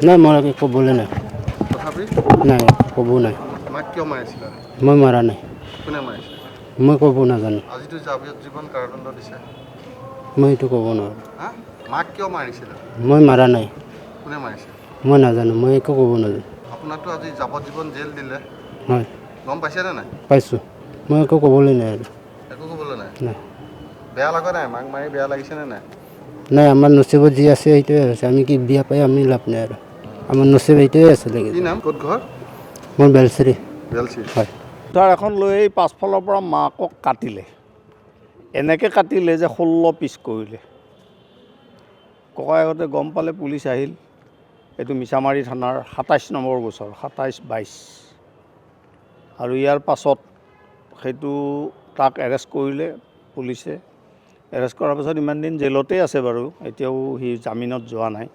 নাই মই ক'বলৈ নাই তথাপি নাই ক'ব নাই মাক কিয় মাৰিছিলা মই মাৰা নাই কোনে মাৰিছে মই ক'ব নাজানো আজিতো যাৱজ্জীৱন কাৰাদণ্ড দিছে মই এইটো ক'ব নোৱাৰোঁ হা মাক কিয় মাৰিছিলা মই মাৰা নাই কোনে মাৰিছে মই নাজানো মই একো ক'ব নাজানো আপোনাকতো আজি যাৱজ্জীৱন জেল দিলে হয় গম পাইছেনে নাই পাইছোঁ মই একো ক'বলৈ নাই আৰু একো ক'বলৈ নাই নাই বেয়া লগা নাই মাক মাৰি বেয়া লাগিছেনে নাই নাই আমাৰ নচিবত যি আছে সেইটোৱে আছে আমি কি বিয়া পাই আমি লাভ নাই আৰু আমাৰ নচিব সেইটোৱে আছিলে কি নাম ক'ত ঘৰ মোৰ বেলচেৰি বেলচি হয় তাৰ এখন লৈ পাছফালৰ পৰা মাকক কাটিলে এনেকৈ কাটিলে যে 16 পিচ কৰিলে ককায়েকহঁতে গম পালে পুলিচ আহিল এইটো মিছামাৰী থানাৰ 27 নম্বৰ গোচৰ 27-22 আৰু ইয়াৰ পাছত সেইটো তাক এৰেষ্ট কৰিলে পুলিচে এৰেষ্ট কৰাৰ পাছত ইমান দিন জেলতে আছে বাৰু এতিয়াও সি জামিনত যোৱা নাই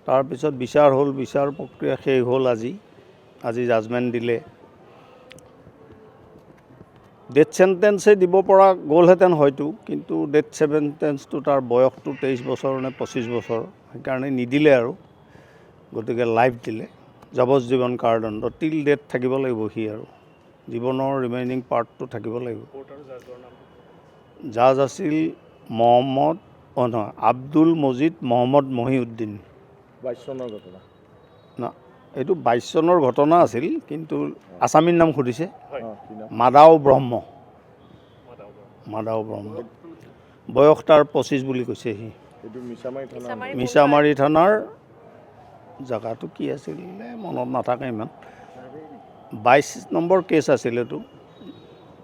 তাৰপিছত বিচাৰ হ'ল বিচাৰ প্ৰক্ৰিয়া শেষ হ'ল আজি জাজমেণ্ট দিলে ডেথ চেণ্টেন্সে দিব পৰা গ'লহেঁতেন হয়তো কিন্তু ডেথ চেণ্টেন্সটো তাৰ বয়সটো 23 বছৰ নে 25 বছৰ সেইকাৰণে নিদিলে আৰু গতিকে লাইফ দিলে যাৱজ্জীৱন কাৰাদণ্ড টিল ডেথ থাকিব লাগিব সি আৰু জীৱনৰ ৰিমেইনিং পাৰ্টটো থাকিব লাগিব জাজ আছিল আব্দুল মজিদ মহম্মদ মহিউদ্দিন 22 চনৰ ঘটনা না এইটো 22 চনৰ ঘটনা আছিল কিন্তু আছামীৰ নাম সুধিছে মাদাও ব্ৰহ্ম বয়স তাৰ 25 বুলি কৈছে সি এইটো মিছামাৰী মিছামাৰী থানাৰ জেগাটো কি আছিলে মনত নাথাকে ইমান 22 নম্বৰ কেছ আছিল এইটো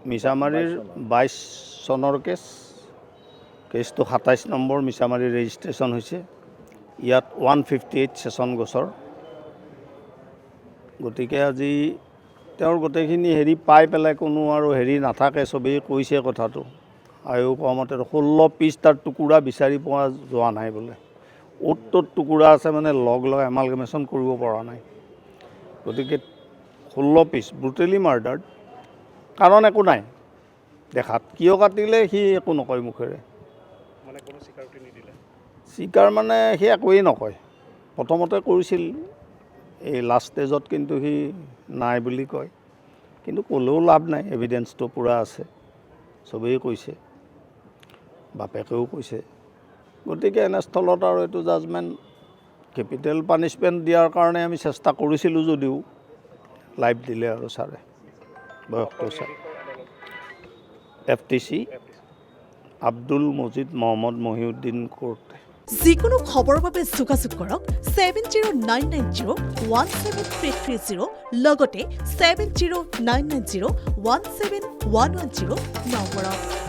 মিছামাৰীৰ 22 চনৰ কেছটো 27 নম্বৰ মিছামাৰী ৰেজিষ্ট্ৰেশ্যন হৈছে ইয়াত 158 ছেশ্যন গোচৰ গতিকে আজি তেওঁৰ গোটেইখিনি হেৰি পাই পেলাই কোনো আৰু হেৰি নাথাকে চবেই কৈছে কথাটো আয়ো কমতে 16 পিচ তাৰ টুকুৰা বিচাৰি পোৱা যোৱা নাই বোলে অ'ত টুকুৰা আছে মানে লগ এমালগেমেশ্যন কৰিব পৰা নাই গতিকে 16 পিচ ব্ৰুটেলি মাৰ্ডাৰ্ড কাৰণ একো নাই দেখাত কিয় কাটিলে সি একো নকয় মুখেৰে স্বীকাৰ মানে সি একোৱেই নকয় প্ৰথমতে কৰিছিল এই লাষ্ট ষ্টেজত কিন্তু সি নাই বুলি কয় কিন্তু ক'লেও লাভ নাই এভিডেন্সটো পূৰা আছে চবেই কৈছে বাপেকেও কৈছে গতিকে এনেস্থলত আৰু এইটো জাজমেণ্ট কেপিটেল পানিছমেণ্ট দিয়াৰ কাৰণে আমি চেষ্টা কৰিছিলোঁ যদিও লাইফ দিলে আৰু ছাৰে বয়সটো sir FTC Abdul Majid Mohammad Mohiuddin court যিকোনো খবৰৰ বাবে যোগাযোগ কৰক 7099017330 লগতে 7099017110 নম্বৰত